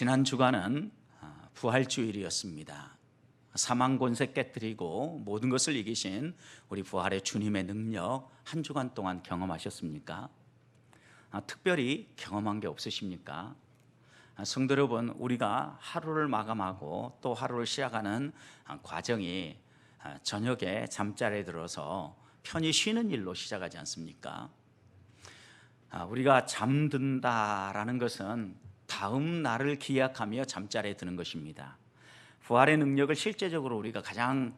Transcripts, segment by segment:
지난 주간은 부활주일이었습니다. 사망 권세 깨뜨리고 모든 것을 이기신 우리 부활의 주님의 능력 한 주간 동안 경험하셨습니까? 특별히 경험한 게 없으십니까? 성도 여러분, 우리가 하루를 마감하고 또 하루를 시작하는 과정이 저녁에 잠자리에 들어서 편히 쉬는 일로 시작하지 않습니까? 우리가 잠든다라는 것은 다음 날을 기약하며 잠자리에 드는 것입니다. 부활의 능력을 실제적으로 우리가 가장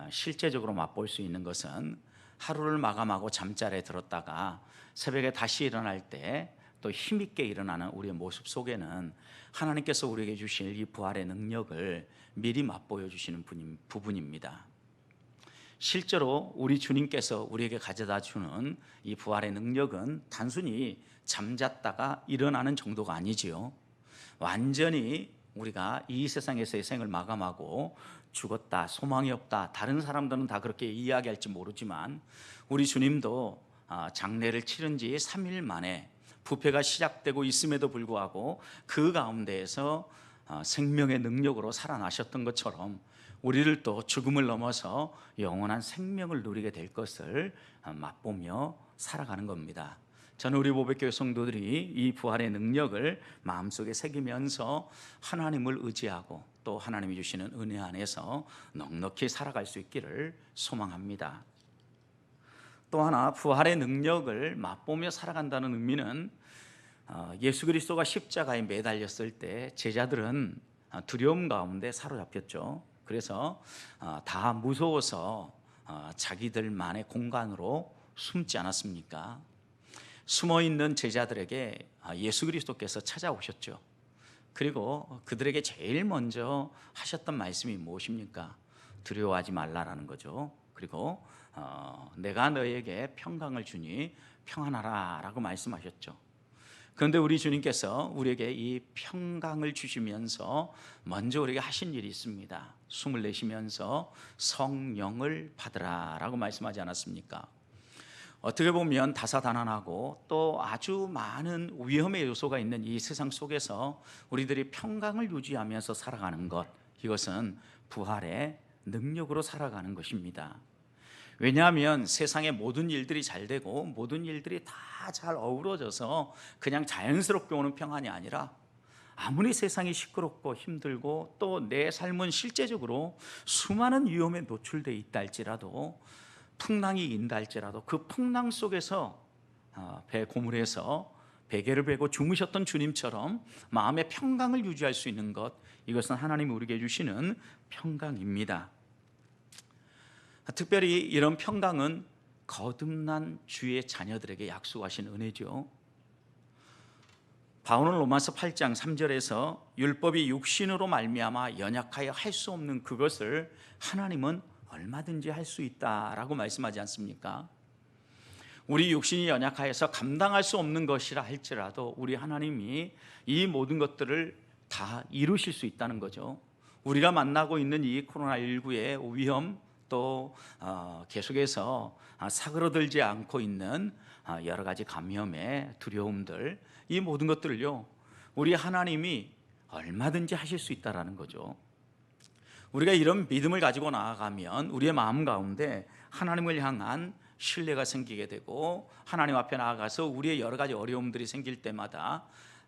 실제적으로 맛볼 수 있는 것은 하루를 마감하고 잠자리에 들었다가 새벽에 다시 일어날 때 또 힘있게 일어나는 우리의 모습 속에는 하나님께서 우리에게 주실 이 부활의 능력을 미리 맛보여 주시는 부분입니다. 실제로 우리 주님께서 우리에게 가져다 주는 이 부활의 능력은 단순히 잠잤다가 일어나는 정도가 아니지요. 완전히 우리가 이 세상에서의 생을 마감하고 죽었다, 소망이 없다, 다른 사람들은 다 그렇게 이야기할지 모르지만 우리 주님도 장례를 치른 지 3일 만에 부패가 시작되고 있음에도 불구하고 그 가운데에서 생명의 능력으로 살아나셨던 것처럼 우리를 또 죽음을 넘어서 영원한 생명을 누리게 될 것을 맛보며 살아가는 겁니다. 저는 우리 보배교회 성도들이 이 부활의 능력을 마음속에 새기면서 하나님을 의지하고 또 하나님이 주시는 은혜 안에서 넉넉히 살아갈 수 있기를 소망합니다. 또 하나, 부활의 능력을 맛보며 살아간다는 의미는 예수 그리스도가 십자가에 매달렸을 때 제자들은 두려움 가운데 사로잡혔죠. 그래서 다 무서워서 자기들만의 공간으로 숨지 않았습니까? 숨어있는 제자들에게 예수 그리스도께서 찾아오셨죠. 그리고 그들에게 제일 먼저 하셨던 말씀이 무엇입니까? 두려워하지 말라라는 거죠. 그리고 내가 너에게 평강을 주니 평안하라 라고 말씀하셨죠. 그런데 우리 주님께서 우리에게 이 평강을 주시면서 먼저 우리에게 하신 일이 있습니다. 숨을 내쉬면서 성령을 받으라 라고 말씀하지 않았습니까? 어떻게 보면 다사다난하고 또 아주 많은 위험의 요소가 있는 이 세상 속에서 우리들이 평강을 유지하면서 살아가는 것, 이것은 부활의 능력으로 살아가는 것입니다. 왜냐하면 세상의 모든 일들이 잘 되고 모든 일들이 다 잘 어우러져서 그냥 자연스럽게 오는 평안이 아니라 아무리 세상이 시끄럽고 힘들고 또 내 삶은 실제적으로 수많은 위험에 노출되어 있다 할지라도, 풍랑이 인다 할지라도 그 풍랑 속에서 배 고물에서 베개를 베고 주무셨던 주님처럼 마음의 평강을 유지할 수 있는 것, 이것은 하나님이 우리에게 주시는 평강입니다. 특별히 이런 평강은 거듭난 주의 자녀들에게 약속하신 은혜죠. 바울은 로마서 8장 3절에서 율법이 육신으로 말미암아 연약하여 할 수 없는 그것을 하나님은 얼마든지 할 수 있다라고 말씀하지 않습니까? 우리 육신이 연약하여서 감당할 수 없는 것이라 할지라도 우리 하나님이 이 모든 것들을 다 이루실 수 있다는 거죠. 우리가 만나고 있는 이 코로나19의 위험, 또 계속해서 사그러들지 않고 있는 여러 가지 감염의 두려움들, 이 모든 것들을요 우리 하나님이 얼마든지 하실 수 있다라는 거죠. 우리가 이런 믿음을 가지고 나아가면 우리의 마음 가운데 하나님을 향한 신뢰가 생기게 되고 하나님 앞에 나아가서 우리의 여러 가지 어려움들이 생길 때마다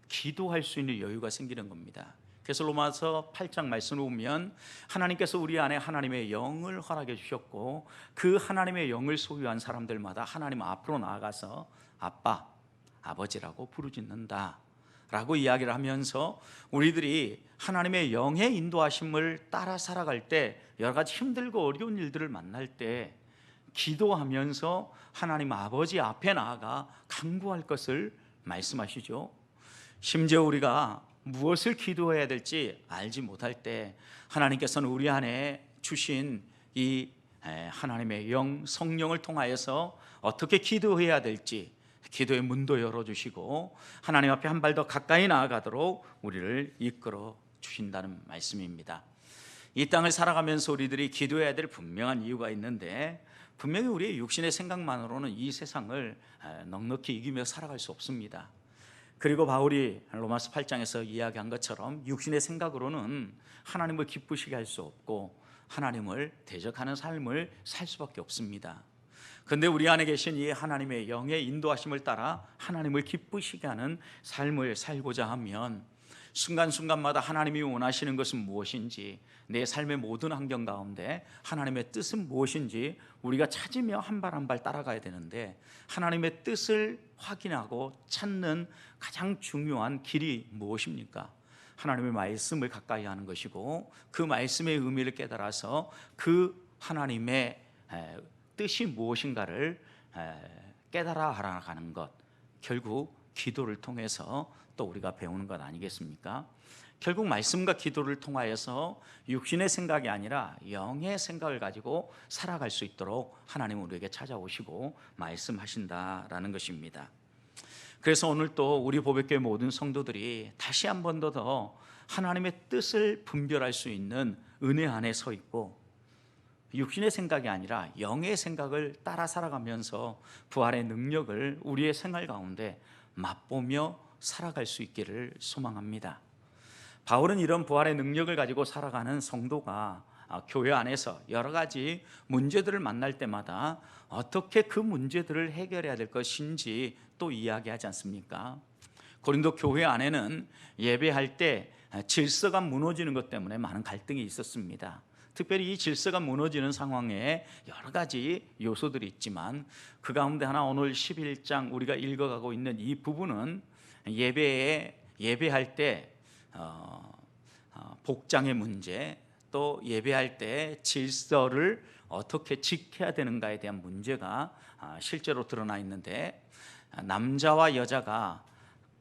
기도할 수 있는 여유가 생기는 겁니다. 그래서 로마서 8장 말씀을 보면 하나님께서 우리 안에 하나님의 영을 허락해 주셨고 그 하나님의 영을 소유한 사람들마다 하나님 앞으로 나아가서 아빠, 아버지라고 부르짖는다 라고 이야기를 하면서 우리들이 하나님의 영의 인도하심을 따라 살아갈 때 여러 가지 힘들고 어려운 일들을 만날 때 기도하면서 하나님 아버지 앞에 나아가 간구할 것을 말씀하시죠. 심지어 우리가 무엇을 기도해야 될지 알지 못할 때 하나님께서는 우리 안에 주신 이 하나님의 영, 성령을 통하여서 어떻게 기도해야 될지 기도의 문도 열어주시고 하나님 앞에 한 발 더 가까이 나아가도록 우리를 이끌어 주신다는 말씀입니다. 이 땅을 살아가면서 우리들이 기도해야 될 분명한 이유가 있는데, 분명히 우리의 육신의 생각만으로는 이 세상을 넉넉히 이기며 살아갈 수 없습니다. 그리고 바울이 로마서 8장에서 이야기한 것처럼 육신의 생각으로는 하나님을 기쁘시게 할 수 없고 하나님을 대적하는 삶을 살 수밖에 없습니다. 그런데 우리 안에 계신 이 하나님의 영의 인도하심을 따라 하나님을 기쁘시게 하는 삶을 살고자 하면 순간순간마다 하나님이 원하시는 것은 무엇인지, 내 삶의 모든 환경 가운데 하나님의 뜻은 무엇인지 우리가 찾으며 한 발 한 발 따라가야 되는데, 하나님의 뜻을 확인하고 찾는 가장 중요한 길이 무엇입니까? 하나님의 말씀을 가까이 하는 것이고, 그 말씀의 의미를 깨달아서 그 하나님의 뜻이 무엇인가를 깨달아 알아가는 것, 결국 기도를 통해서 또 우리가 배우는 것 아니겠습니까? 결국 말씀과 기도를 통하여서 육신의 생각이 아니라 영의 생각을 가지고 살아갈 수 있도록 하나님은 우리에게 찾아오시고 말씀하신다라는 것입니다. 그래서 오늘 또 우리 보배교회 모든 성도들이 다시 한 번 더 하나님의 뜻을 분별할 수 있는 은혜 안에 서 있고, 육신의 생각이 아니라 영의 생각을 따라 살아가면서 부활의 능력을 우리의 생활 가운데 맛보며 살아갈 수 있기를 소망합니다. 바울은 이런 부활의 능력을 가지고 살아가는 성도가 교회 안에서 여러 가지 문제들을 만날 때마다 어떻게 그 문제들을 해결해야 될 것인지 또 이야기하지 않습니까? 고린도 교회 안에는 예배할 때 질서가 무너지는 것 때문에 많은 갈등이 있었습니다. 특별히 이 질서가 무너지는 상황에 여러 가지 요소들이 있지만, 그 가운데 하나 오늘 11장 우리가 읽어가고 있는 이 부분은 예배할 때 복장의 문제, 또 예배할 때 질서를 어떻게 지켜야 되는가에 대한 문제가 실제로 드러나 있는데, 남자와 여자가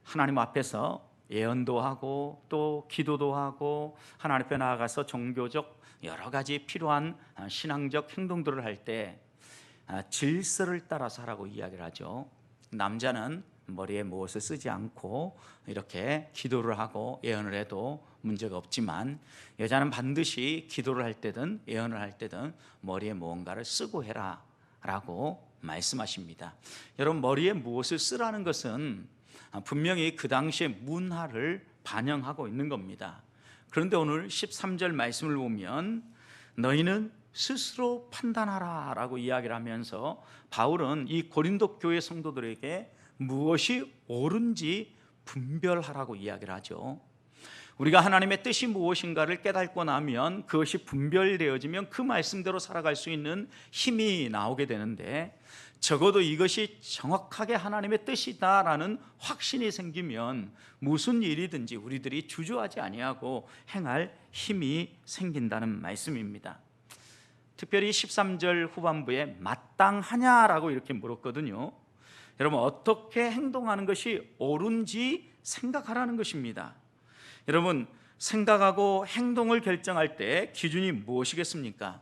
하나님 앞에서 예언도 하고 또 기도도 하고 하나님 앞에 나아가서 종교적 여러 가지 필요한 신앙적 행동들을 할 때 질서를 따라서 하라고 이야기를 하죠. 남자는 머리에 무엇을 쓰지 않고 이렇게 기도를 하고 예언을 해도 문제가 없지만, 여자는 반드시 기도를 할 때든 예언을 할 때든 머리에 무언가를 쓰고 해라 라고 말씀하십니다. 여러분, 머리에 무엇을 쓰라는 것은 분명히 그 당시의 문화를 반영하고 있는 겁니다. 그런데 오늘 13절 말씀을 보면 너희는 스스로 판단하라 라고 이야기를 하면서 바울은 이 고린도 교회 성도들에게 무엇이 옳은지 분별하라고 이야기를 하죠. 우리가 하나님의 뜻이 무엇인가를 깨닫고 나면 그것이 분별되어지면 그 말씀대로 살아갈 수 있는 힘이 나오게 되는데, 적어도 이것이 정확하게 하나님의 뜻이다라는 확신이 생기면 무슨 일이든지 우리들이 주저하지 아니하고 행할 힘이 생긴다는 말씀입니다. 특별히 13절 후반부에 마땅하냐라고 이렇게 물었거든요. 여러분, 어떻게 행동하는 것이 옳은지 생각하라는 것입니다. 여러분, 생각하고 행동을 결정할 때 기준이 무엇이겠습니까?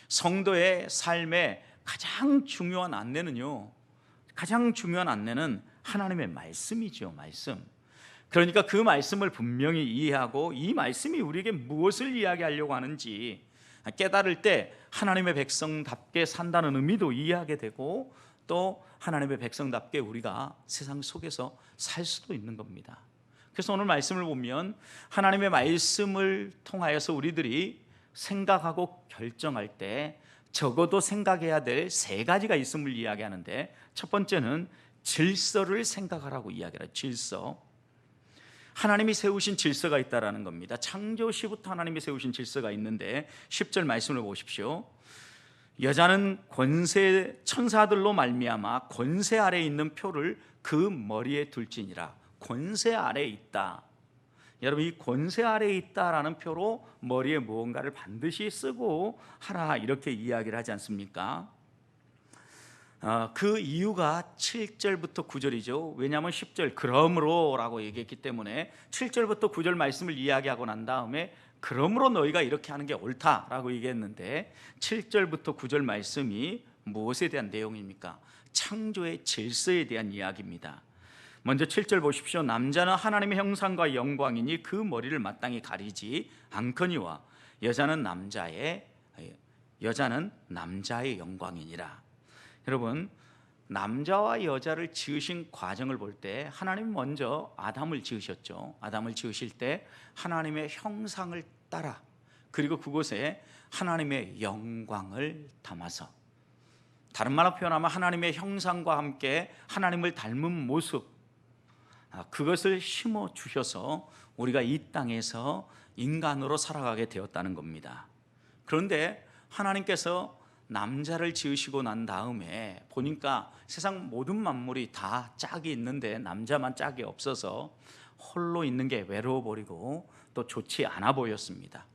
성도의 삶의 가장 중요한 안내는요, 가장 중요한 안내는 하나님의 말씀이죠. 말씀. 그러니까 그 말씀을 분명히 이해하고 이 말씀이 우리에게 무엇을 이야기하려고 하는지 깨달을 때 하나님의 백성답게 산다는 의미도 이해하게 되고, 또 하나님의 백성답게 우리가 세상 속에서 살 수도 있는 겁니다. 그래서 오늘 말씀을 보면 하나님의 말씀을 통하여서 우리들이 생각하고 결정할 때 적어도 생각해야 될 세 가지가 있음을 이야기하는데, 첫 번째는 질서를 생각하라고 이야기해요. 질서. 하나님이 세우신 질서가 있다라는 겁니다. 창조시부터 하나님이 세우신 질서가 있는데 10절 말씀을 보십시오. 여자는 권세 천사들로 말미암아 권세 아래에 있는 표를 그 머리에 둘지니라. 권세 아래에 있다. 여러분, 이 권세 아래에 있다라는 표로 머리에 무언가를 반드시 쓰고 하라, 이렇게 이야기를 하지 않습니까? 그 이유가 7절부터 9절이죠. 왜냐하면 10절 그러므로 라고 얘기했기 때문에 7절부터 9절 말씀을 이야기하고 난 다음에 그러므로 너희가 이렇게 하는 게 옳다라고 얘기했는데, 7절부터 9절 말씀이 무엇에 대한 내용입니까? 창조의 질서에 대한 이야기입니다. 먼저 7절 보십시오. 남자는 하나님의 형상과 영광이니 그 머리를 마땅히 가리지 않거니와 여자는 남자의 영광이니라. 여러분, 남자와 여자를 지으신 과정을 볼 때 하나님 먼저 아담을 지으셨죠. 아담을 지으실 때 하나님의 형상을 따라, 그리고 그곳에 하나님의 영광을 담아서, 다른 말로 표현하면 하나님의 형상과 함께 하나님을 닮은 모습, 그것을 심어 주셔서 우리가 이 땅에서 인간으로 살아가게 되었다는 겁니다. 그런데 하나님께서 남자를 지으시고 난 다음에 보니까 세상 모든 만물이 다 짝이 있는데 남자만 짝이 없어서 홀로 있는 게 외로워 버리고 또 좋지 않아 보였습니다.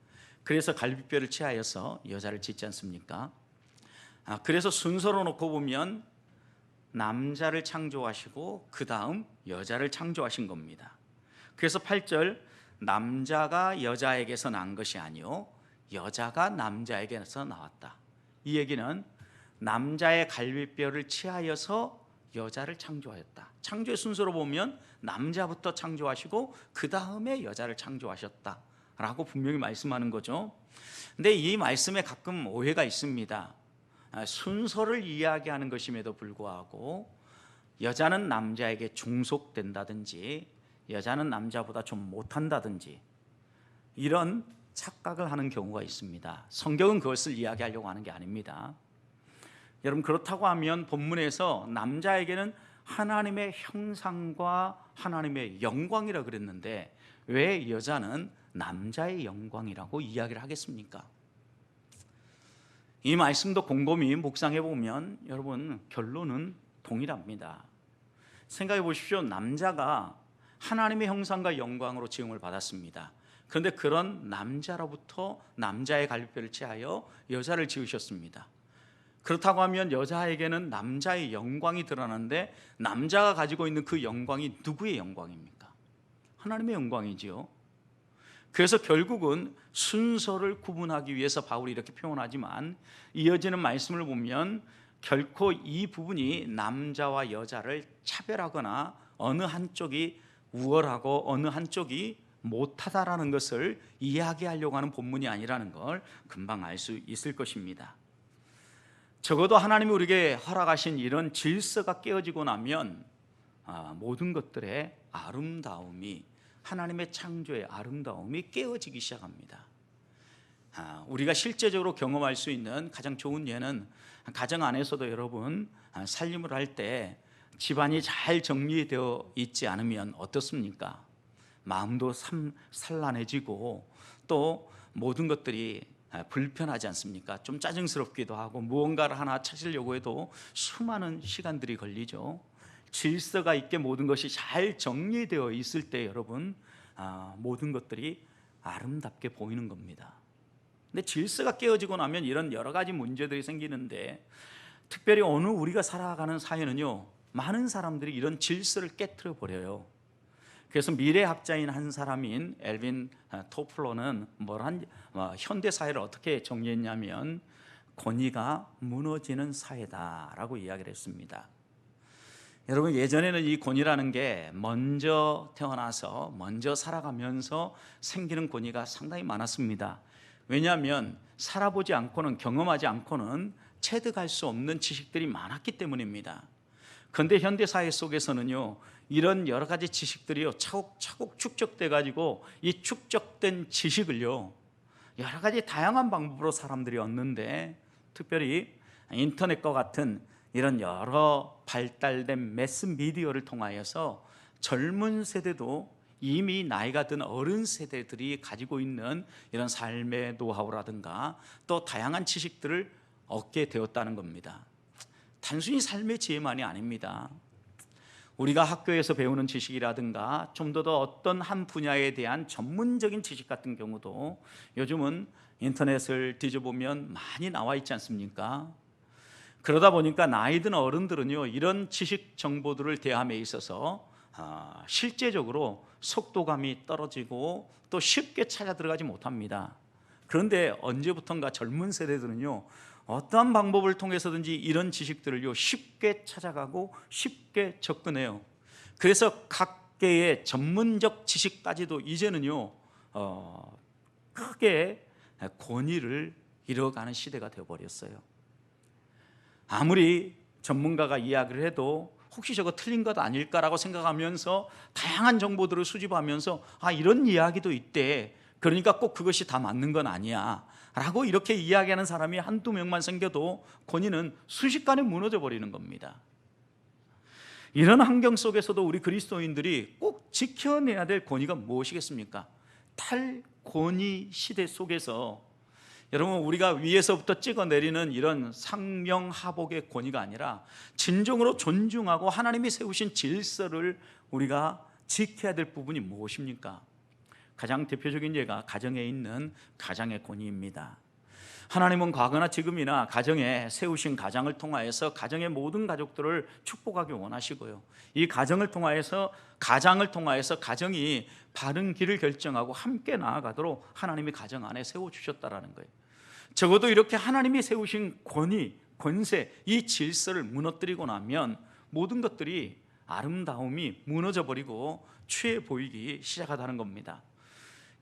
그래서 갈빗뼈를 취하여서 여자를 짓지 않습니까? 그래서 순서로 놓고 보면 남자를 창조하시고 그 다음 여자를 창조하신 겁니다. 그래서 8절, 남자가 여자에게서 난 것이 아니요 여자가 남자에게서 나왔다. 이 얘기는 남자의 갈빗뼈를 취하여서 여자를 창조하였다. 창조의 순서로 보면 남자부터 창조하시고 그 다음에 여자를 창조하셨다라고 분명히 말씀하는 거죠. 근데 이 말씀에 가끔 오해가 있습니다. 순서를 이야기하는 것임에도 불구하고 여자는 남자에게 중속된다든지 여자는 남자보다 좀 못한다든지 이런 착각을 하는 경우가 있습니다. 성경은 그것을 이야기하려고 하는 게 아닙니다. 여러분, 그렇다고 하면 본문에서 남자에게는 하나님의 형상과 하나님의 영광이라 그랬는데 왜 여자는 남자의 영광이라고 이야기를 하겠습니까? 이 말씀도 곰곰이 묵상해 보면 여러분 결론은 동일합니다. 생각해 보십시오. 남자가 하나님의 형상과 영광으로 지음을 받았습니다. 그런데 그런 남자로부터 남자의 갈빗뼈를 취하여 여자를 지으셨습니다. 그렇다고 하면 여자에게는 남자의 영광이 드러나는데 남자가 가지고 있는 그 영광이 누구의 영광입니까? 하나님의 영광이지요. 그래서 결국은 순서를 구분하기 위해서 바울이 이렇게 표현하지만 이어지는 말씀을 보면 결코 이 부분이 남자와 여자를 차별하거나 어느 한쪽이 우월하고 어느 한쪽이 못하다라는 것을 이야기하려고 하는 본문이 아니라는 걸 금방 알 수 있을 것입니다. 적어도 하나님이 우리에게 허락하신 이런 질서가 깨어지고 나면 모든 것들의 아름다움이, 하나님의 창조의 아름다움이 깨어지기 시작합니다. 우리가 실제적으로 경험할 수 있는 가장 좋은 예는 가정 안에서도 여러분 살림을 할 때 집안이 잘 정리되어 있지 않으면 어떻습니까? 마음도 산란해지고 또 모든 것들이 불편하지 않습니까? 좀 짜증스럽기도 하고 무언가를 하나 찾으려고 해도 수많은 시간들이 걸리죠. 질서가 있게 모든 것이 잘 정리되어 있을 때 여러분 모든 것들이 아름답게 보이는 겁니다. 근데 질서가 깨어지고 나면 이런 여러 가지 문제들이 생기는데 특별히 오늘 우리가 살아가는 사회는요, 많은 사람들이 이런 질서를 깨트려 버려요. 그래서 미래학자인 한 사람인 엘빈 토플러는 현대 사회를 어떻게 정리했냐면 권위가 무너지는 사회다라고 이야기를 했습니다. 여러분, 예전에는 이 권위라는 게 먼저 태어나서 먼저 살아가면서 생기는 권위가 상당히 많았습니다. 왜냐하면 살아보지 않고는, 경험하지 않고는 체득할 수 없는 지식들이 많았기 때문입니다. 그런데 현대사회 속에서는요, 이런 여러 가지 지식들이요 차곡차곡 축적돼 가지고 이 축적된 지식을요 여러 가지 다양한 방법으로 사람들이 얻는데, 특별히 인터넷과 같은 이런 여러 발달된 매스미디어를 통하여서 젊은 세대도 이미 나이가 든 어른 세대들이 가지고 있는 이런 삶의 노하우라든가 또 다양한 지식들을 얻게 되었다는 겁니다. 단순히 삶의 지혜만이 아닙니다. 우리가 학교에서 배우는 지식이라든가 좀 더 어떤 한 분야에 대한 전문적인 지식 같은 경우도 요즘은 인터넷을 뒤져보면 많이 나와 있지 않습니까? 그러다 보니까 나이 든 어른들은요 이런 지식 정보들을 대함에 있어서 실제적으로 속도감이 떨어지고 또 쉽게 찾아 들어가지 못합니다. 그런데 언제부턴가 젊은 세대들은요 어떠한 방법을 통해서든지 이런 지식들을요 쉽게 찾아가고 쉽게 접근해요. 그래서 각계의 전문적 지식까지도 이제는요 크게 권위를 잃어가는 시대가 되어버렸어요. 아무리 전문가가 이야기를 해도 혹시 저거 틀린 것 아닐까라고 생각하면서 다양한 정보들을 수집하면서 이런 이야기도 있대, 그러니까 꼭 그것이 다 맞는 건 아니야 라고 이렇게 이야기하는 사람이 한두 명만 생겨도 권위는 순식간에 무너져 버리는 겁니다. 이런 환경 속에서도 우리 그리스도인들이 꼭 지켜내야 될 권위가 무엇이겠습니까? 탈권위 시대 속에서 여러분, 우리가 위에서부터 찍어내리는 이런 상명하복의 권위가 아니라 진정으로 존중하고 하나님이 세우신 질서를 우리가 지켜야 될 부분이 무엇입니까? 가장 대표적인 예가 가정에 있는 가장의 권위입니다. 하나님은 과거나 지금이나 가정에 세우신 가장을 통하여서 가정의 모든 가족들을 축복하기 원하시고요, 이 가정을 통하여서 가정이 바른 길을 결정하고 함께 나아가도록 하나님이 가정 안에 세워주셨다라는 거예요. 적어도 이렇게 하나님이 세우신 권위, 권세, 이 질서를 무너뜨리고 나면 모든 것들이 아름다움이 무너져버리고 추해 보이기 시작하다는 겁니다.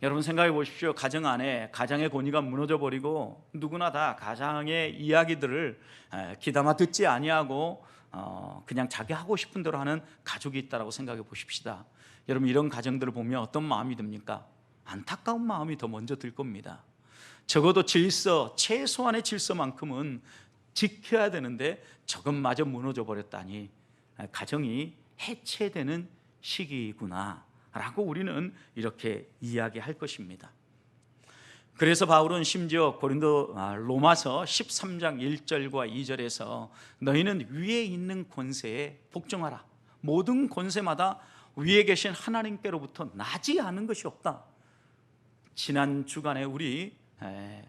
여러분 생각해 보십시오. 가정 안에 가장의 권위가 무너져버리고 누구나 다 가장의 이야기들을 귀담아 듣지 아니하고 그냥 자기 하고 싶은 대로 하는 가족이 있다고 생각해 보십시다. 여러분, 이런 가정들을 보면 어떤 마음이 듭니까? 안타까운 마음이 더 먼저 들 겁니다. 적어도 질서, 최소한의 질서만큼은 지켜야 되는데 저것마저 무너져 버렸다니 가정이 해체되는 시기구나 라고 우리는 이렇게 이야기할 것입니다. 그래서 바울은 심지어 로마서 13장 1절과 2절에서 너희는 위에 있는 권세에 복종하라, 모든 권세마다 위에 계신 하나님께로부터 나지 않은 것이 없다. 지난 주간에 우리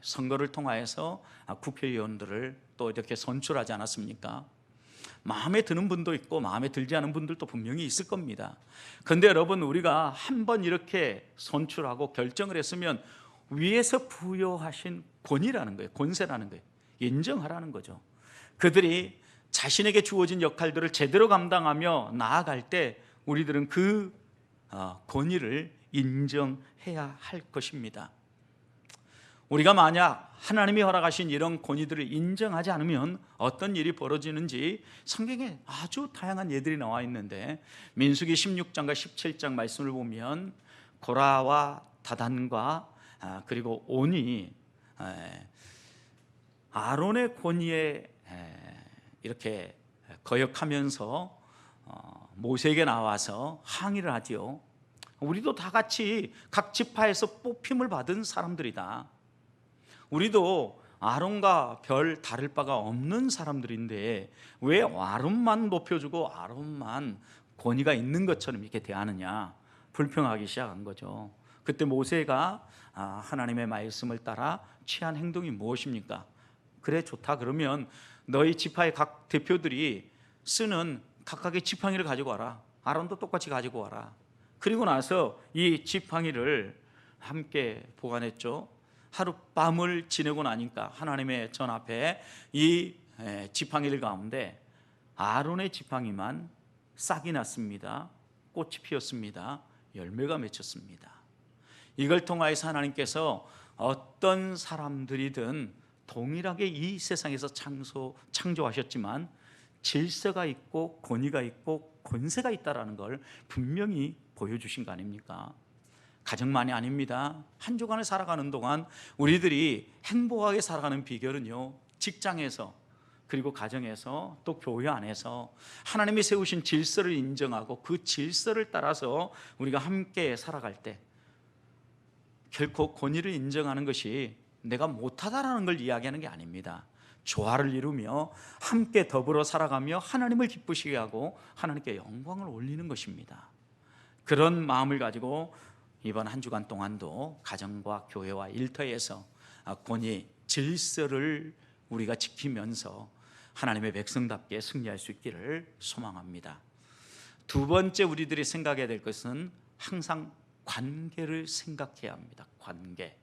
선거를 통하여서 국회의원들을 또 이렇게 선출하지 않았습니까? 마음에 드는 분도 있고 마음에 들지 않은 분들도 분명히 있을 겁니다. 그런데 여러분, 우리가 한번 이렇게 선출하고 결정을 했으면 위에서 부여하신 권위라는 거예요, 권세라는 거예요, 인정하라는 거죠. 그들이 자신에게 주어진 역할들을 제대로 감당하며 나아갈 때 우리들은 그 권위를 인정해야 할 것입니다. 우리가 만약 하나님이 허락하신 이런 권위들을 인정하지 않으면 어떤 일이 벌어지는지 성경에 아주 다양한 예들이 나와 있는데, 민수기 16장과 17장 말씀을 보면 고라와 다단과 그리고 온이 아론의 권위에 이렇게 거역하면서 모세에게 나와서 항의를 하지요. 우리도 다 같이 각 지파에서 뽑힘을 받은 사람들이다. 우리도 아론과 별 다를 바가 없는 사람들인데 왜 아론만 높여주고 아론만 권위가 있는 것처럼 이렇게 대하느냐, 불평하기 시작한 거죠. 그때 모세가 하나님의 말씀을 따라 취한 행동이 무엇입니까? 그래, 좋다. 그러면 너희 지파의 각 대표들이 쓰는 각각의 지팡이를 가지고 와라. 아론도 똑같이 가지고 와라. 그리고 나서 이 지팡이를 함께 보관했죠. 하룻밤을 지내고 나니까 하나님의 전 앞에 이 지팡이를 가운데 아론의 지팡이만 싹이 났습니다. 꽃이 피었습니다. 열매가 맺혔습니다. 이걸 통하여서 하나님께서 어떤 사람들이든 동일하게 이 세상에서 창조하셨지만 질서가 있고 권위가 있고 권세가 있다는 걸 분명히 보여주신 거 아닙니까? 가정만이 아닙니다. 한 주간을 살아가는 동안 우리들이 행복하게 살아가는 비결은요, 직장에서 그리고 가정에서 또 교회 안에서 하나님이 세우신 질서를 인정하고 그 질서를 따라서 우리가 함께 살아갈 때 결코 권위를 인정하는 것이 내가 못하다라는 걸 이야기하는 게 아닙니다. 조화를 이루며 함께 더불어 살아가며 하나님을 기쁘시게 하고 하나님께 영광을 올리는 것입니다. 그런 마음을 가지고 이번 한 주간 동안도 가정과 교회와 일터에서 권위, 질서를 우리가 지키면서 하나님의 백성답게 승리할 수 있기를 소망합니다. 두 번째 우리들이 생각해야 될 것은 항상 관계를 생각해야 합니다. 관계.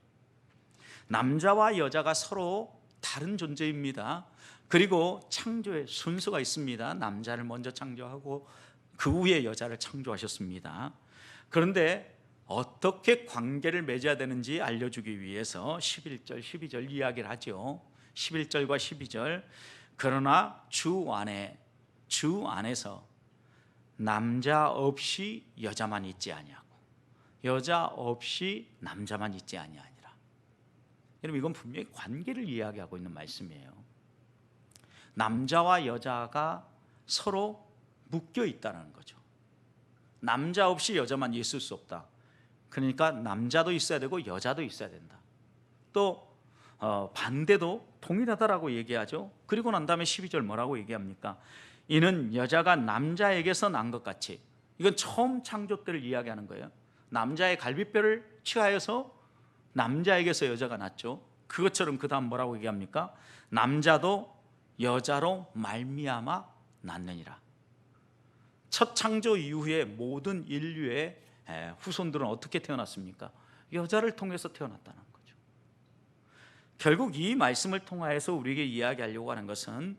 남자와 여자가 서로 다른 존재입니다. 그리고 창조의 순서가 있습니다. 남자를 먼저 창조하고 그 후에 여자를 창조하셨습니다. 그런데 어떻게 관계를 맺어야 되는지 알려주기 위해서 11절, 12절 이야기를 하죠. 11절과 12절. 그러나 주 안에서 남자 없이 여자만 있지 아니하고 여자 없이 남자만 있지 아니하니라. 여러분, 이건 분명히 관계를 이야기하고 있는 말씀이에요. 남자와 여자가 서로 묶여 있다는 거죠. 남자 없이 여자만 있을 수 없다. 그러니까 남자도 있어야 되고 여자도 있어야 된다. 또 반대도 동일하다라고 얘기하죠. 그리고 난 다음에 12절 뭐라고 얘기합니까? 이는 여자가 남자에게서 난 것 같이. 이건 처음 창조 때를 이야기하는 거예요. 남자의 갈비뼈를 취하여서 남자에게서 여자가 났죠. 그것처럼 그 다음 뭐라고 얘기합니까? 남자도 여자로 말미암아 낳느니라. 첫 창조 이후에 모든 인류의 후손들은 어떻게 태어났습니까? 여자를 통해서 태어났다는 거죠. 결국 이 말씀을 통하여서 우리에게 이야기하려고 하는 것은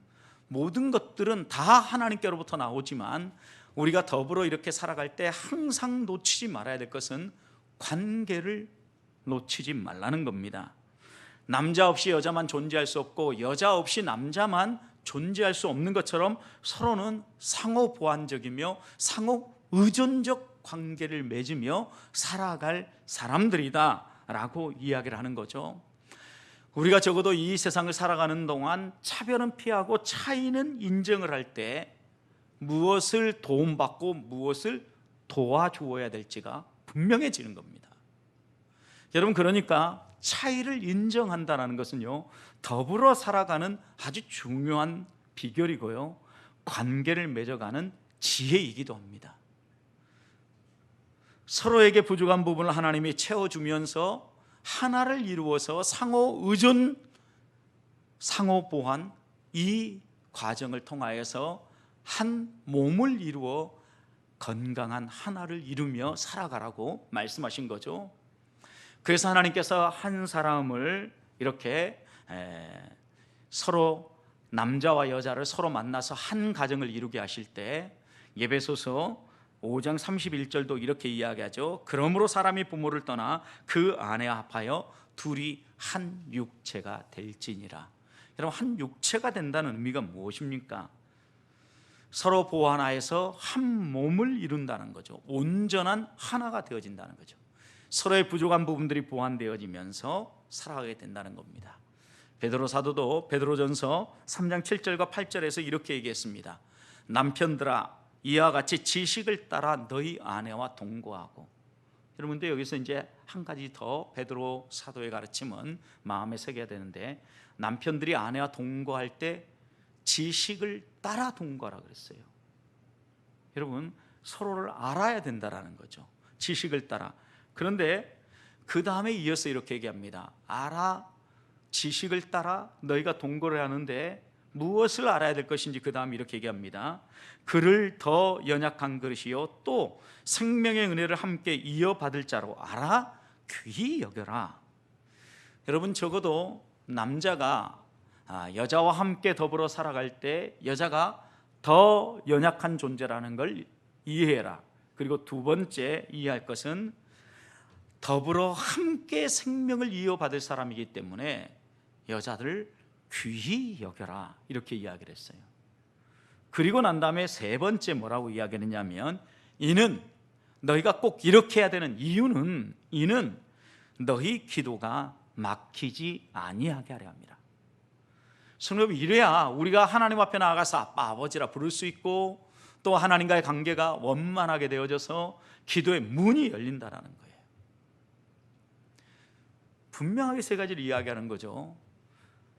모든 것들은 다 하나님께로부터 나오지만 우리가 더불어 이렇게 살아갈 때 항상 놓치지 말아야 될 것은 관계를 놓치지 말라는 겁니다. 남자 없이 여자만 존재할 수 없고 여자 없이 남자만 존재할 수 없는 것처럼 서로는 상호 보완적이며 상호 의존적 관계를 맺으며 살아갈 사람들이다 라고 이야기를 하는 거죠. 우리가 적어도 이 세상을 살아가는 동안 차별은 피하고 차이는 인정을 할 때 무엇을 도움받고 무엇을 도와주어야 될지가 분명해지는 겁니다. 여러분, 그러니까 차이를 인정한다는 것은요, 더불어 살아가는 아주 중요한 비결이고요, 관계를 맺어가는 지혜이기도 합니다. 서로에게 부족한 부분을 하나님이 채워주면서 하나를 이루어서 상호 의존, 상호 보완, 이 과정을 통하여서 한 몸을 이루어 건강한 하나를 이루며 살아가라고 말씀하신 거죠. 그래서 하나님께서 한 사람을 이렇게 서로 남자와 여자를 서로 만나서 한 가정을 이루게 하실 때 에베소서 5장 31절도 이렇게 이야기하죠. 그러므로 사람이 부모를 떠나 그 아내 합하여 둘이 한 육체가 될지니라. 여러분, 한 육체가 된다는 의미가 무엇입니까? 서로 보완하여서 한 몸을 이룬다는 거죠. 온전한 하나가 되어진다는 거죠. 서로의 부족한 부분들이 보완되어지면서 살아가게 된다는 겁니다. 베드로 사도도 베드로전서 3장 7절과 8절에서 이렇게 얘기했습니다. 남편들아, 이와 같이 지식을 따라 너희 아내와 동거하고. 여러분들 여기서 이제 한 가지 더 베드로 사도의 가르침은 마음에 새겨야 되는데, 남편들이 아내와 동거할 때 지식을 따라 동거하라 그랬어요. 여러분, 서로를 알아야 된다라는 거죠. 지식을 따라. 그런데 그 다음에 이어서 이렇게 얘기합니다. 지식을 따라 너희가 동거를 하는데 무엇을 알아야 될 것인지 그 다음에 이렇게 얘기합니다. 그를 더 연약한 그릇이요 또 생명의 은혜를 함께 이어받을 자로 알아 귀히 여겨라. 여러분, 적어도 남자가 여자와 함께 더불어 살아갈 때 여자가 더 연약한 존재라는 걸 이해해라. 그리고 두 번째 이해할 것은 더불어 함께 생명을 이어받을 사람이기 때문에 여자들을 귀히 여겨라, 이렇게 이야기를 했어요. 그리고 난 다음에 세 번째 뭐라고 이야기했냐면, 이는 너희가 꼭 이렇게 해야 되는 이유는 이는 너희 기도가 막히지 아니하게 하려 합니다. 성도님, 이래야 우리가 하나님 앞에 나아가서 아빠 아버지라 부를 수 있고 또 하나님과의 관계가 원만하게 되어져서 기도의 문이 열린다라는 거예요. 분명하게 세 가지를 이야기하는 거죠.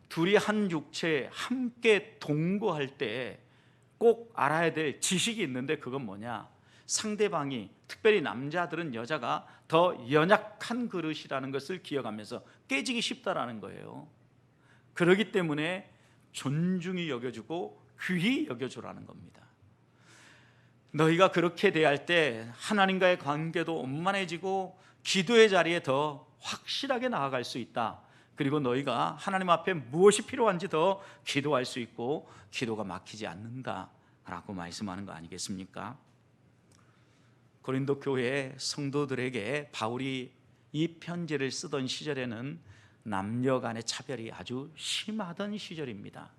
둘이 한 육체에 함께 동거할 때 꼭 알아야 될 지식이 있는데, 그건 뭐냐? 상대방이, 특별히 남자들은 여자가 더 연약한 그릇이라는 것을 기억하면서 깨지기 쉽다라는 거예요. 그렇기 때문에 존중히 여겨주고 귀히 여겨주라는 겁니다. 너희가 그렇게 대할 때 하나님과의 관계도 원만해지고 기도의 자리에 더 확실하게 나아갈 수 있다. 그리고 너희가 하나님 앞에 무엇이 필요한지 더 기도할 수 있고 기도가 막히지 않는다라고 말씀하는 거 아니겠습니까? 고린도 교회 성도들에게 바울이 이 편지를 쓰던 시절에는 남녀 간의 차별이 아주 심하던 시절입니다.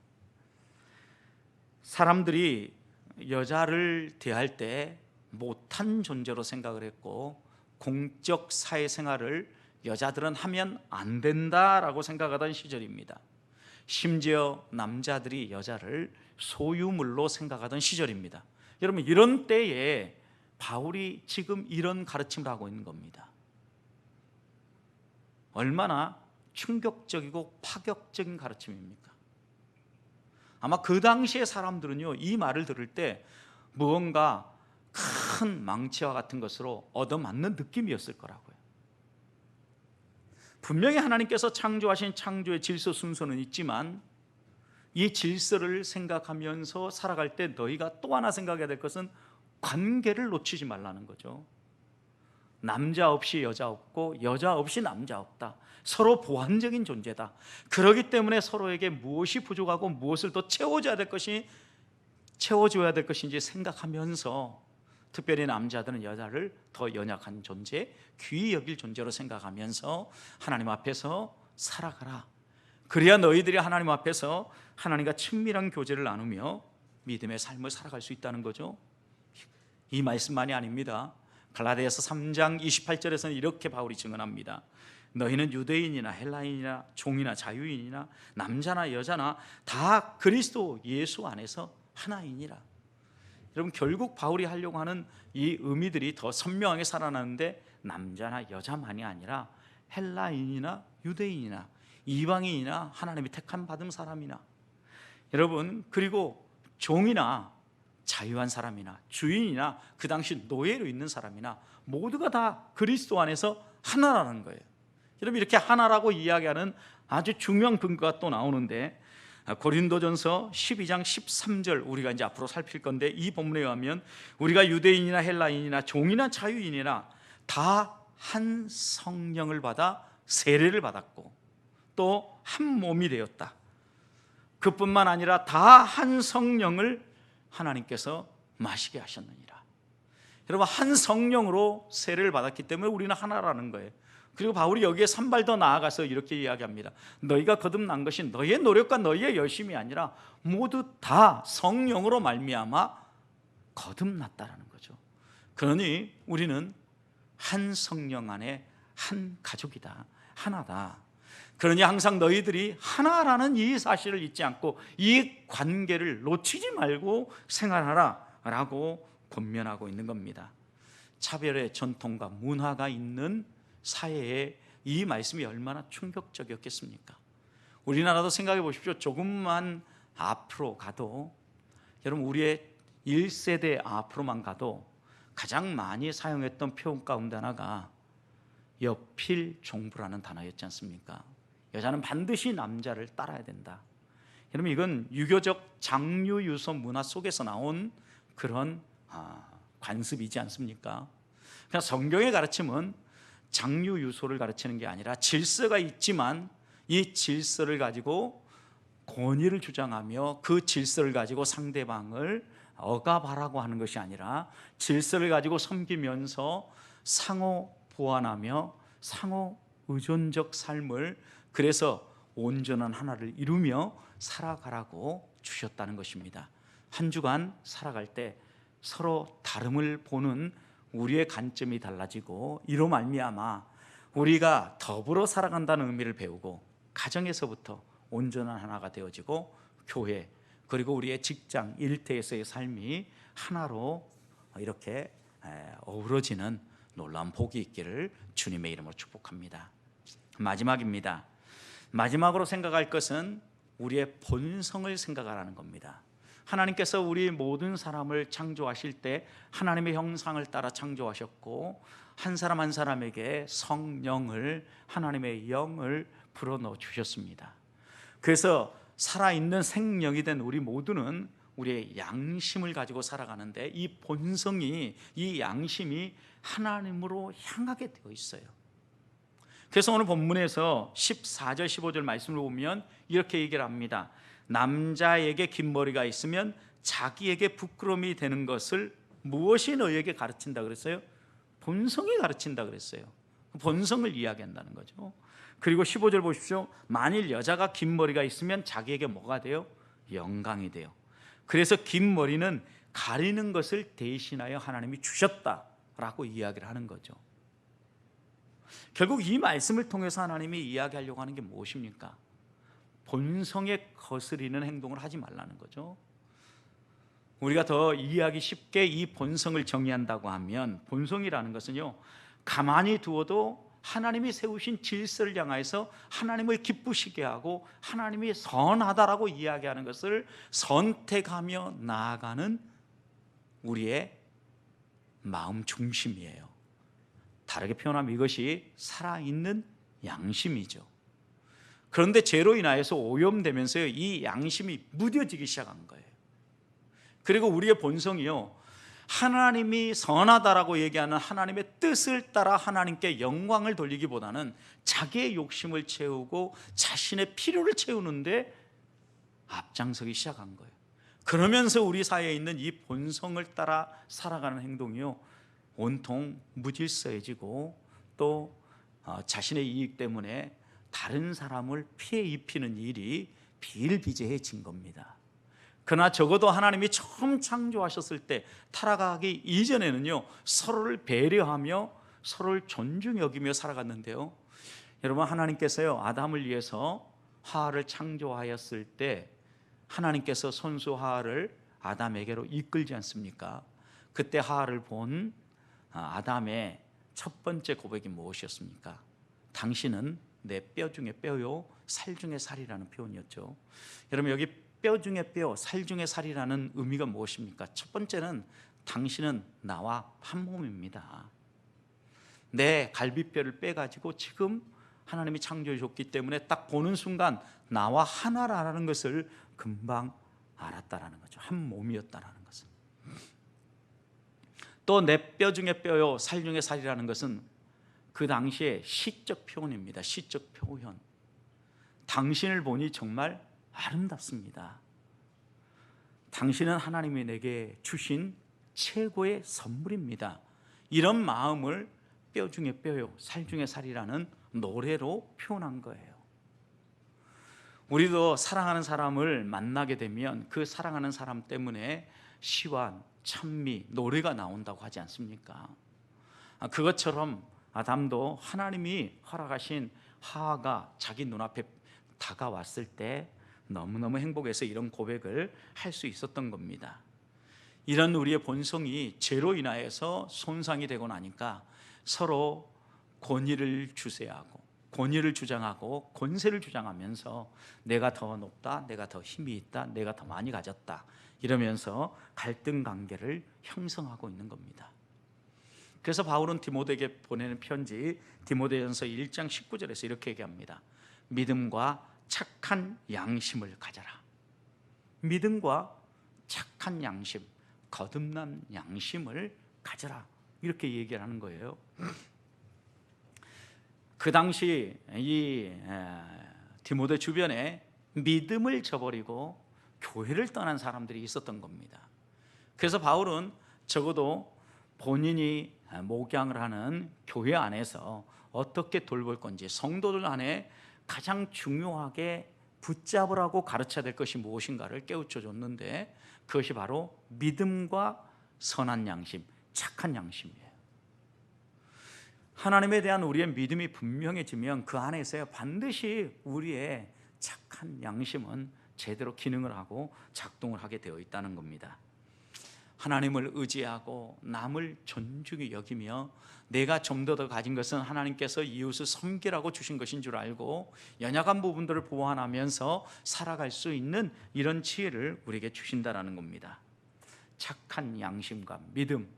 사람들이 여자를 대할 때 못한 존재로 생각을 했고, 공적 사회생활을 여자들은 하면 안 된다라고 생각하던 시절입니다. 심지어 남자들이 여자를 소유물로 생각하던 시절입니다. 여러분, 이런 때에 바울이 지금 이런 가르침을 하고 있는 겁니다. 얼마나 충격적이고 파격적인 가르침입니까? 아마 그 당시의 사람들은요, 이 말을 들을 때 무언가 큰 망치와 같은 것으로 얻어맞는 느낌이었을 거라고요. 분명히 하나님께서 창조하신 창조의 질서 순서는 있지만, 이 질서를 생각하면서 살아갈 때 너희가 또 하나 생각해야 될 것은 관계를 놓치지 말라는 거죠. 남자 없이 여자 없고 여자 없이 남자 없다. 서로 보완적인 존재다. 그렇기 때문에 서로에게 무엇이 부족하고 무엇을 더 채워줘야 될 것인지 생각하면서, 특별히 남자들은 여자를 더 연약한 존재, 귀히 여길 존재로 생각하면서 하나님 앞에서 살아가라. 그래야 너희들이 하나님 앞에서 하나님과 친밀한 교제를 나누며 믿음의 삶을 살아갈 수 있다는 거죠. 이 말씀만이 아닙니다. 갈라디아서 3장 28절에서는 이렇게 바울이 증언합니다. 너희는 유대인이나 헬라인이나 종이나 자유인이나 남자나 여자나 다 그리스도 예수 안에서 하나이니라. 여러분, 결국 바울이 하려고 하는 이 의미들이 더 선명하게 살아나는데, 남자나 여자만이 아니라 헬라인이나 유대인이나 이방인이나 하나님이 택한 받은 사람이나, 여러분, 그리고 종이나 자유한 사람이나 주인이나 그 당시 노예로 있는 사람이나 모두가 다 그리스도 안에서 하나라는 거예요. 여러분, 이렇게 하나라고 이야기하는 아주 중요한 근거가 또 나오는데, 고린도전서 12장 13절 우리가 이제 앞으로 살필 건데, 이 본문에 의하면 우리가 유대인이나 헬라인이나 종이나 자유인이나 다 한 성령을 받아 세례를 받았고 또 한 몸이 되었다. 그뿐만 아니라 다 한 성령을 하나님께서 마시게 하셨느니라. 여러분, 한 성령으로 세례를 받았기 때문에 우리는 하나라는 거예요. 그리고 바울이 여기에 한 발 더 나아가서 이렇게 이야기합니다. 너희가 거듭난 것이 너희의 노력과 너희의 열심이 아니라 모두 다 성령으로 말미암아 거듭났다라는 거죠. 그러니 우리는 한 성령 안에 한 가족이다, 하나다. 그러니 항상 너희들이 하나라는 이 사실을 잊지 않고 이 관계를 놓치지 말고 생활하라 라고 권면하고 있는 겁니다. 차별의 전통과 문화가 있는 사회에 이 말씀이 얼마나 충격적이었겠습니까? 우리나라도 생각해 보십시오. 조금만 앞으로 가도, 여러분, 우리의 1세대 앞으로만 가도 가장 많이 사용했던 표현 가운데 하나가 여필종부라는 단어였지 않습니까? 여자는 반드시 남자를 따라야 된다. 여러분, 이건 유교적 장유유서 문화 속에서 나온 그런 관습이지 않습니까? 그냥 성경의 가르침은 장유유소를 가르치는 게 아니라 질서가 있지만 이 질서를 가지고 권위를 주장하며 그 질서를 가지고 상대방을 억압하라고 하는 것이 아니라 질서를 가지고 섬기면서 상호 보완하며 상호 의존적 삶을, 그래서 온전한 하나를 이루며 살아가라고 주셨다는 것입니다. 한 주간 살아갈 때 서로 다름을 보는 우리의 관점이 달라지고, 이로 말미암아 우리가 더불어 살아간다는 의미를 배우고, 가정에서부터 온전한 하나가 되어지고, 교회 그리고 우리의 직장 일터에서의 삶이 하나로 이렇게 어우러지는 놀라운 복이 있기를 주님의 이름으로 축복합니다. 마지막입니다. 마지막으로 생각할 것은 우리의 본성을 생각하라는 겁니다. 하나님께서 우리 모든 사람을 창조하실 때 하나님의 형상을 따라 창조하셨고, 한 사람 한 사람에게 성령을, 하나님의 영을 불어넣어 주셨습니다. 그래서 살아있는 생명이 된 우리 모두는 우리의 양심을 가지고 살아가는데, 이 본성이, 이 양심이 하나님으로 향하게 되어 있어요. 그래서 오늘 본문에서 14절 15절 말씀을 보면 이렇게 얘기를 합니다. 남자에게 긴 머리가 있으면 자기에게 부끄러움이 되는 것을 무엇이 너희에게 가르친다 그랬어요? 본성이 가르친다 그랬어요. 본성을 이야기한다는 거죠. 그리고 15절 보십시오. 만일 여자가 긴 머리가 있으면 자기에게 뭐가 돼요? 영광이 돼요. 그래서 긴 머리는 가리는 것을 대신하여 하나님이 주셨다라고 이야기를 하는 거죠. 결국 이 말씀을 통해서 하나님이 이야기하려고 하는 게 무엇입니까? 본성에 거스리는 행동을 하지 말라는 거죠. 우리가 더 이해하기 쉽게 이 본성을 정의한다고 하면, 본성이라는 것은요, 가만히 두어도 하나님이 세우신 질서를 향해서 하나님을 기쁘시게 하고 하나님이 선하다라고 이야기하는 것을 선택하며 나아가는 우리의 마음 중심이에요. 다르게 표현하면 이것이 살아있는 양심이죠. 그런데 죄로 인하여서 오염되면서 이 양심이 무뎌지기 시작한 거예요. 그리고 우리의 본성이요, 하나님이 선하다라고 얘기하는 하나님의 뜻을 따라 하나님께 영광을 돌리기보다는 자기의 욕심을 채우고 자신의 필요를 채우는데 앞장서기 시작한 거예요. 그러면서 우리 사이에 있는 이 본성을 따라 살아가는 행동이요, 온통 무질서해지고 또 자신의 이익 때문에 다른 사람을 피해 입히는 일이 비일비재해진 겁니다. 그러나 적어도 하나님이 처음 창조하셨을 때, 타락하기 이전에는요, 서로를 배려하며 서로를 존중히 여기며 살아갔는데요, 여러분, 하나님께서요, 아담을 위해서 하와를 창조하였을 때 하나님께서 손수 하와를 아담에게로 이끌지 않습니까? 그때 하와를 본 아담의 첫 번째 고백이 무엇이었습니까? 당신은 내 뼈 중에 뼈요 살 중에 살이라는 표현이었죠. 여러분, 여기 뼈 중에 뼈, 살 중에 살이라는 의미가 무엇입니까? 첫 번째는 당신은 나와 한 몸입니다. 내 갈비뼈를 빼가지고 지금 하나님이 창조해 줬기 때문에 딱 보는 순간 나와 하나라는 것을 금방 알았다라는 거죠. 한 몸이었다라는 것은. 또 내 뼈 중에 뼈요 살 중에 살이라는 것은 그 당시에 시적 표현입니다. 시적 표현. 당신을 보니 정말 아름답습니다. 당신은 하나님이 내게 주신 최고의 선물입니다. 이런 마음을 뼈 중에 뼈요 살 중에 살이라는 노래로 표현한 거예요. 우리도 사랑하는 사람을 만나게 되면 그 사랑하는 사람 때문에 시와 찬미, 노래가 나온다고 하지 않습니까? 그것처럼 아담도 하나님이 허락하신 하와가 자기 눈앞에 다가왔을 때 너무너무 행복해서 이런 고백을 할 수 있었던 겁니다. 이런 우리의 본성이 죄로 인하여서 손상이 되고 나니까 서로 권위를 주세하고 권위를 주장하고 권세를 주장하면서 내가 더 높다, 내가 더 힘이 있다, 내가 더 많이 가졌다, 이러면서 갈등 관계를 형성하고 있는 겁니다. 그래서 바울은 디모데에게 보내는 편지 디모데전서 1장 19절에서 이렇게 얘기합니다. 믿음과 착한 양심을 가져라. 믿음과 착한 양심, 거듭난 양심을 가져라, 이렇게 얘기를 하는 거예요. 그 당시 이 디모데 주변에 믿음을 저버리고 교회를 떠난 사람들이 있었던 겁니다. 그래서 바울은 적어도 본인이 목양을 하는 교회 안에서 어떻게 돌볼 건지, 성도들 안에 가장 중요하게 붙잡으라고 가르쳐야 될 것이 무엇인가를 깨우쳐 줬는데, 그것이 바로 믿음과 선한 양심, 착한 양심이에요. 하나님에 대한 우리의 믿음이 분명해지면 그 안에서요, 반드시 우리의 착한 양심은 제대로 기능을 하고 작동을 하게 되어 있다는 겁니다. 하나님을 의지하고 남을 존중히 여기며 내가 좀 더 가진 것은 하나님께서 이웃을 섬기라고 주신 것인 줄 알고 연약한 부분들을 보완하면서 살아갈 수 있는 이런 지혜를 우리에게 주신다라는 겁니다. 착한 양심과 믿음,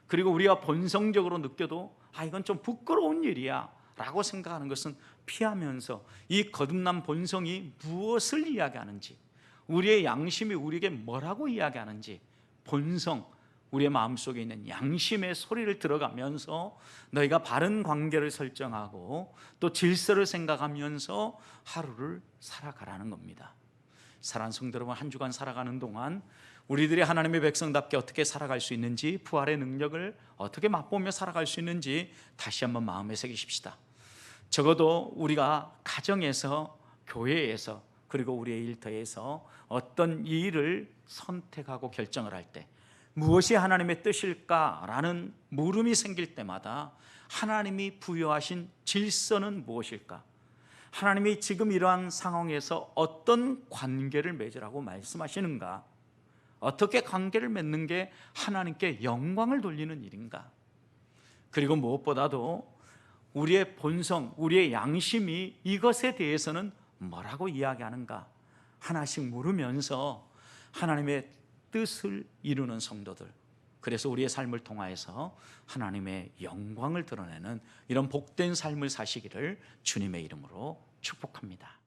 그리고 우리가 본성적으로 느껴도 이건 좀 부끄러운 일이야 라고 생각하는 것은 피하면서 이 거듭난 본성이 무엇을 이야기하는지, 우리의 양심이 우리에게 뭐라고 이야기하는지, 본성, 우리의 마음속에 있는 양심의 소리를 들어가면서 너희가 바른 관계를 설정하고 또 질서를 생각하면서 하루를 살아가라는 겁니다. 사랑하는 성도 여러분, 한 주간 살아가는 동안 우리들이 하나님의 백성답게 어떻게 살아갈 수 있는지, 부활의 능력을 어떻게 맛보며 살아갈 수 있는지 다시 한번 마음에 새기십시다. 적어도 우리가 가정에서, 교회에서, 그리고 우리의 일터에서 어떤 일을 선택하고 결정을 할 때 무엇이 하나님의 뜻일까라는 물음이 생길 때마다 하나님이 부여하신 질서는 무엇일까? 하나님이 지금 이러한 상황에서 어떤 관계를 맺으라고 말씀하시는가? 어떻게 관계를 맺는 게 하나님께 영광을 돌리는 일인가? 그리고 무엇보다도 우리의 본성, 우리의 양심이 이것에 대해서는 뭐라고 이야기하는가? 하나씩 물으면서 하나님의 뜻을 이루는 성도들, 그래서 우리의 삶을 통하여서 하나님의 영광을 드러내는 이런 복된 삶을 사시기를 주님의 이름으로 축복합니다.